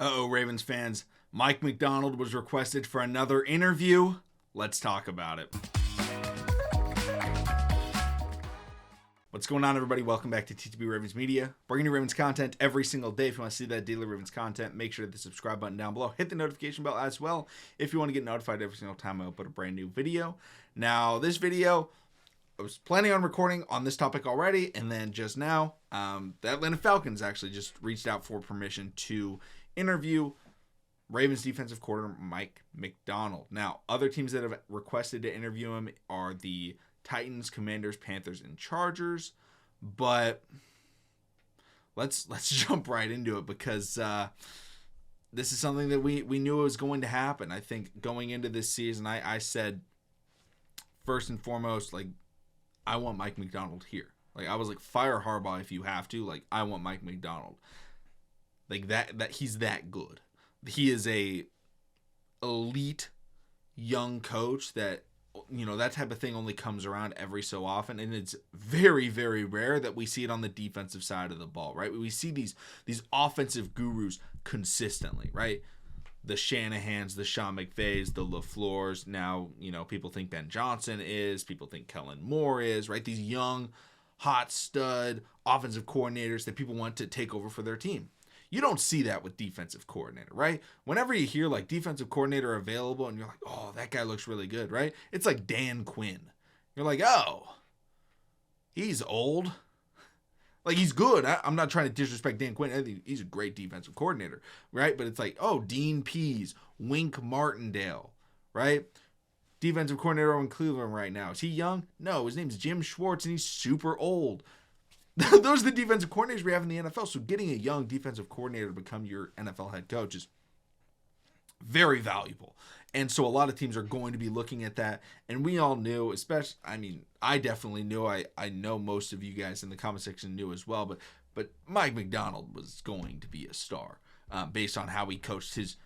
Uh-oh, Ravens fans. Mike McDonald was requested for another interview. Let's talk about it. What's going on, everybody? Welcome back to TTB Ravens Media. Bringing you Ravens content every single day. If you want to see that daily Ravens content, make sure to hit the subscribe button down below. Hit the notification bell as well if you want to get notified every single time I upload a brand new video. Now, this video, I was planning on recording on this topic already, and then just now, the Atlanta Falcons actually just reached out for permission to interview Ravens defensive coordinator Mike McDonald. Now, other teams that have requested to interview him are the Titans, Commanders, Panthers, and Chargers. But let's jump right into it because this is something that we knew was going to happen. I think going into this season, I said first and foremost, like, I want Mike McDonald here. Like, I was like, fire Harbaugh if you have to. Like, I want Mike McDonald. Like, that he's that good. He is a elite young coach that, you know, that type of thing only comes around every so often, and it's very, very rare that we see it on the defensive side of the ball, right? We see these offensive gurus consistently, right? The Shanahans, the Sean McVays, the LaFleurs. Now, you know, people think Ben Johnson is, people think Kellen Moore is, right? These young, hot stud offensive coordinators that people want to take over for their team. You don't see that with defensive coordinator, right? Whenever you hear like defensive coordinator available and you're like, oh, that guy looks really good, right? It's like Dan Quinn. You're like, oh, he's old. Like, he's good. I'm not trying to disrespect Dan Quinn. I think he's a great defensive coordinator, right? But it's like, oh, Dean Pease, Wink Martindale, right? Defensive coordinator in Cleveland right now. Is he young? No, his name's Jim Schwartz, and he's super old. Those are the defensive coordinators we have in the NFL. So getting a young defensive coordinator to become your NFL head coach is very valuable. And so a lot of teams are going to be looking at that. And we all knew, especially, I mean, I definitely knew, I know most of you guys in the comment section knew as well, but Mike McDonald was going to be a star based on how he coached his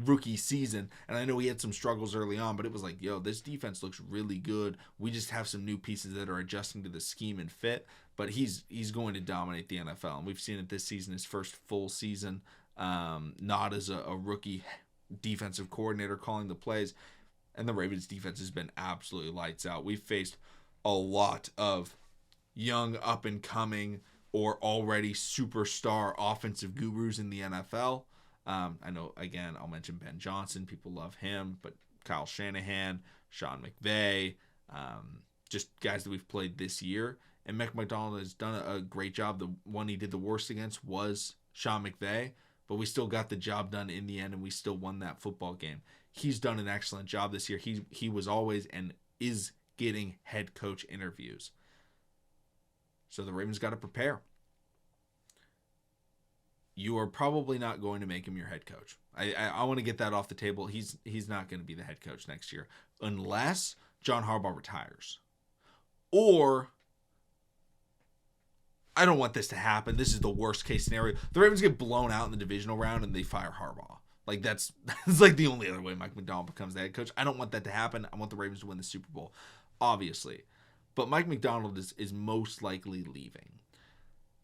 rookie season. And I know he had some struggles early on, but it was like, yo, this defense looks really good. We just have some new pieces that are adjusting to the scheme and fit, but he's going to dominate the NFL. And we've seen it this season, his first full season, not as a rookie defensive coordinator calling the plays. And the Ravens defense has been absolutely lights out. We've faced a lot of young up and coming or already superstar offensive gurus in the NFL. I know, again, I'll mention Ben Johnson. People love him. But Kyle Shanahan, Sean McVay, just guys that we've played this year. And Mike McDonald has done a great job. The one he did the worst against was Sean McVay. But we still got the job done in the end, and we still won that football game. He's done an excellent job this year. He was always and is getting head coach interviews. So the Ravens got to prepare. You are probably not going to make him your head coach. I want to get that off the table. He's not going to be the head coach next year unless John Harbaugh retires. Or, I don't want this to happen. This is the worst case scenario. The Ravens get blown out in the divisional round and they fire Harbaugh. Like, that's like the only other way Mike McDonald becomes the head coach. I don't want that to happen. I want the Ravens to win the Super Bowl, obviously. But Mike McDonald is most likely leaving.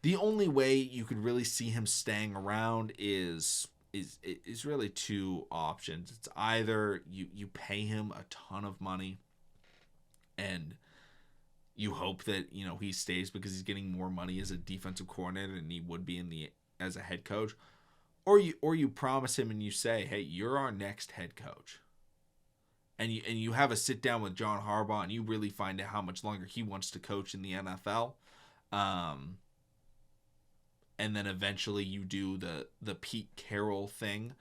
The only way you could really see him staying around is really two options. It's either you pay him a ton of money and you hope that, you know, he stays because he's getting more money as a defensive coordinator than he would be as a head coach, or you promise him and you say, hey, you're our next head coach. And you have a sit down with John Harbaugh and you really find out how much longer he wants to coach in the NFL. And then eventually you do the Pete Carroll thing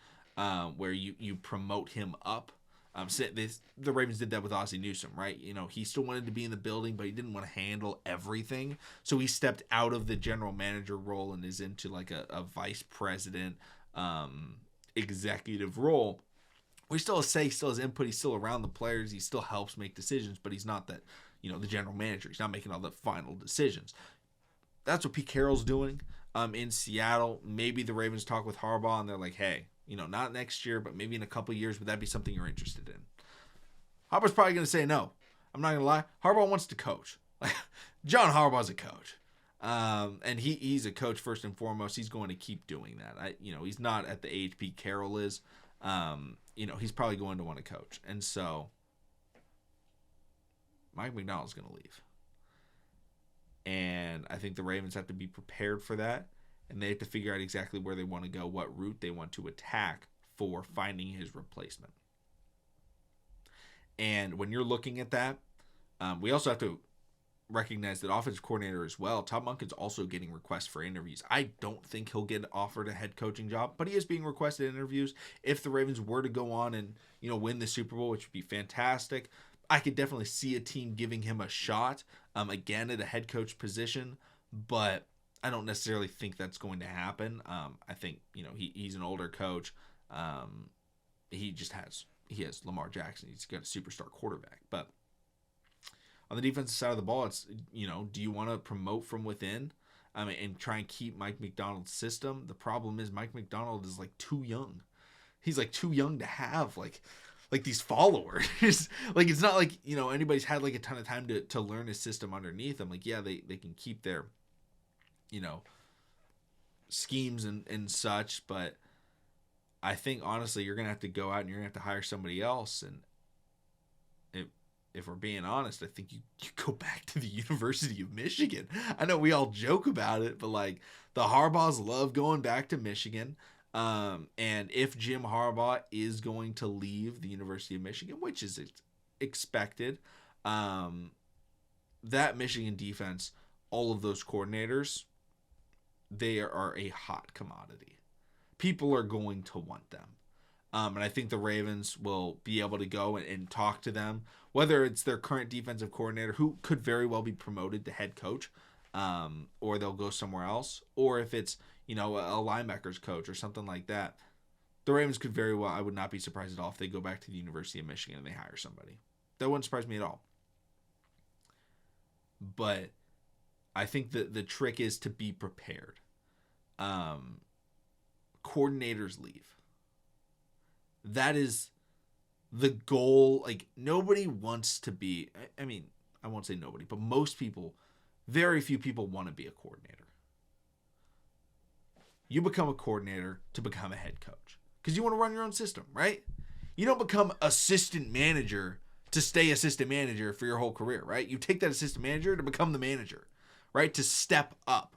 where you promote him up. The Ravens did that with Ozzie Newsome, right? You know, he still wanted to be in the building, but he didn't want to handle everything. So he stepped out of the general manager role and is into like a vice president executive role. Where he still has say, he still has input, he's still around the players, he still helps make decisions, but he's not that, you know, the general manager. He's not making all the final decisions. That's what Pete Carroll's doing in Seattle. Maybe the Ravens talk with Harbaugh and they're like, hey, you know, not next year, but maybe in a couple of years, would that be something you're interested in? Harbaugh's probably going to say no. I'm not going to lie. Harbaugh wants to coach. Like, John Harbaugh's a coach. And he's a coach first and foremost. He's going to keep doing that. He's not at the age Pete Carroll is. He's probably going to want to coach. And so Mike McDonald's going to leave. And I think the Ravens have to be prepared for that. And they have to figure out exactly where they want to go, what route they want to attack for finding his replacement. And when you're looking at that, we also have to recognize that offensive coordinator as well. Todd Monken's also getting requests for interviews. I don't think he'll get offered a head coaching job, but he is being requested interviews. If the Ravens were to go on and win the Super Bowl, which would be fantastic, I could definitely see a team giving him a shot again at a head coach position, but I don't necessarily think that's going to happen. I think he's an older coach. He has Lamar Jackson. He's got a superstar quarterback, but on the defensive side of the ball, it's, do you want to promote from within and try and keep Mike McDonald's system? The problem is Mike McDonald is too young. He's too young to have like these followers. Like, it's not like, anybody's had a ton of time to learn his system underneath them. Yeah, they can keep their, schemes and such, but I think honestly you're going to have to go out and you're going to have to hire somebody else. And if we're being honest, I think you go back to the University of Michigan. I know we all joke about it, but the Harbaughs love going back to Michigan. And if Jim Harbaugh is going to leave the University of Michigan, which is expected, that Michigan defense, all of those coordinators, they are a hot commodity. People are going to want them. And I think the Ravens will be able to go and talk to them, whether it's their current defensive coordinator, who could very well be promoted to head coach, or they'll go somewhere else, or if it's, a linebackers coach or something like that. The Ravens could very well, I would not be surprised at all if they go back to the University of Michigan and they hire somebody. That wouldn't surprise me at all. But I think that the trick is to be prepared. Coordinators leave. That is the goal. Nobody wants to be, I won't say nobody, but most people, very few people want to be a coordinator. You become a coordinator to become a head coach because you want to run your own system, right? You don't become assistant manager to stay assistant manager for your whole career, right? You take that assistant manager to become the manager, right? To step up.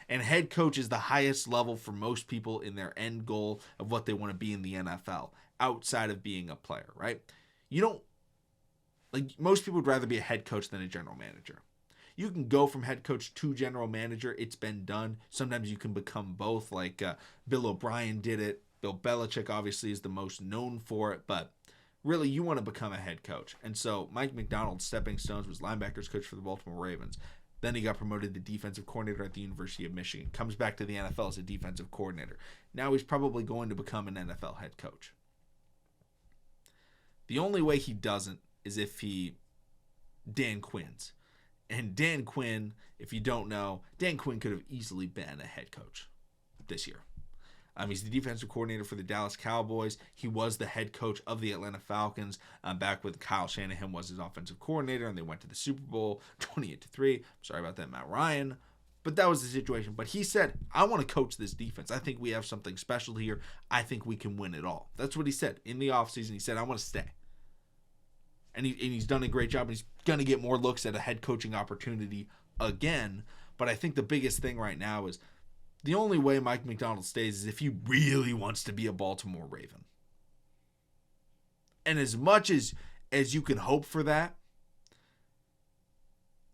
And head coach is the highest level for most people in their end goal of what they want to be in the NFL outside of being a player, right? Most people would rather be a head coach than a general manager. You can go from head coach to general manager. It's been done. Sometimes you can become both, Bill O'Brien did it. Bill Belichick obviously is the most known for it, but really you want to become a head coach. And so Mike McDonald's stepping stones was linebackers coach for the Baltimore Ravens. Then he got promoted to defensive coordinator at the University of Michigan. Comes back to the NFL as a defensive coordinator. Now he's probably going to become an NFL head coach. The only way he doesn't is if he Dan Quinn's. And Dan Quinn, if you don't know, Dan Quinn could have easily been a head coach this year. He's the defensive coordinator for the Dallas Cowboys. He was the head coach of the Atlanta Falcons back with Kyle Shanahan was his offensive coordinator, and they went to the Super Bowl 28-3. Sorry about that, Matt Ryan. But that was the situation. But he said, I want to coach this defense. I think we have something special here. I think we can win it all. That's what he said in the offseason. He said, I want to stay. And he's done a great job. And he's going to get more looks at a head coaching opportunity again. But I think the biggest thing right now is the only way Mike McDonald stays is if he really wants to be a Baltimore Raven. And as much as you can hope for that,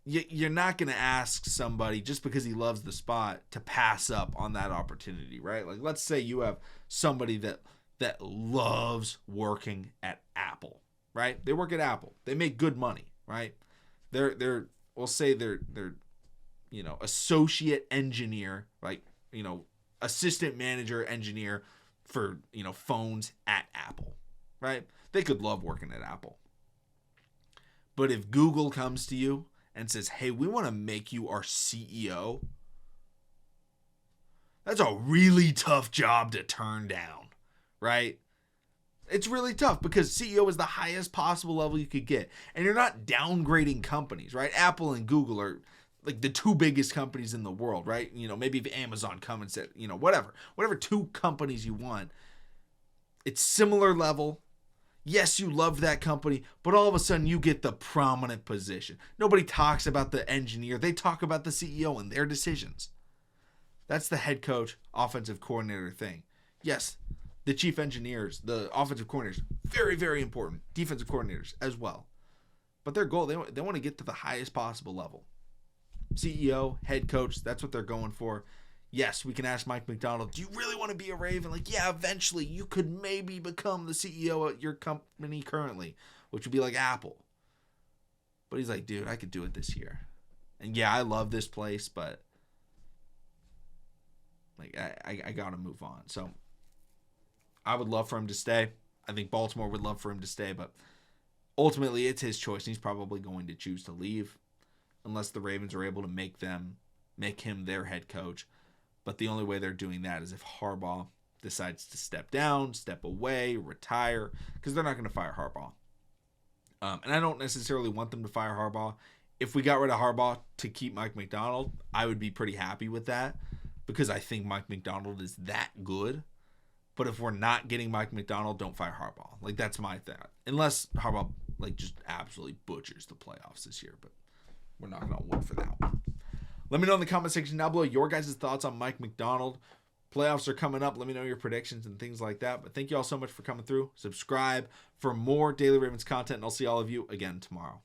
you're not going to ask somebody just because he loves the spot to pass up on that opportunity, right? Let's say you have somebody that loves working at Apple, right? They work at Apple. They make good money, right? We'll say they're associate engineer, assistant manager engineer for, phones at Apple, right? They could love working at Apple. But if Google comes to you and says, hey, we want to make you our CEO, that's a really tough job to turn down, right? It's really tough because CEO is the highest possible level you could get. And you're not downgrading companies, right? Apple and Google are like the two biggest companies in the world, right? You know, maybe if Amazon come and said, you know, whatever two companies you want, it's similar level. Yes, you love that company, but all of a sudden you get the prominent position. Nobody talks about the engineer. They talk about the CEO and their decisions. That's the head coach, offensive coordinator thing. Yes, the chief engineers, the offensive coordinators, very, very important. Defensive coordinators as well. But their goal, they want to get to the highest possible level. CEO, head coach, that's what they're going for. Yes, we can ask Mike McDonald, do you really want to be a Raven? Like, yeah, eventually you could maybe become the CEO at your company currently, which would be like Apple. But he's like, dude, I could do it this year. And yeah, I love this place, but like I got to move on. So I would love for him to stay. I think Baltimore would love for him to stay, but ultimately it's his choice. And he's probably going to choose to leave unless the Ravens are able to make him their head coach. But the only way they're doing that is if Harbaugh decides to step down, step away, retire, because they're not going to fire Harbaugh. And I don't necessarily want them to fire Harbaugh. If we got rid of Harbaugh to keep Mike McDonald, I would be pretty happy with that because I think Mike McDonald is that good. But if we're not getting Mike McDonald, don't fire Harbaugh. Like, that's my thought. Unless Harbaugh, like, just absolutely butchers the playoffs this year. But we're not going to wait for that one. Let me know in the comment section down below your guys' thoughts on Mike McDonald. Playoffs are coming up. Let me know your predictions and things like that. But thank you all so much for coming through. Subscribe for more Daily Ravens content, and I'll see all of you again tomorrow.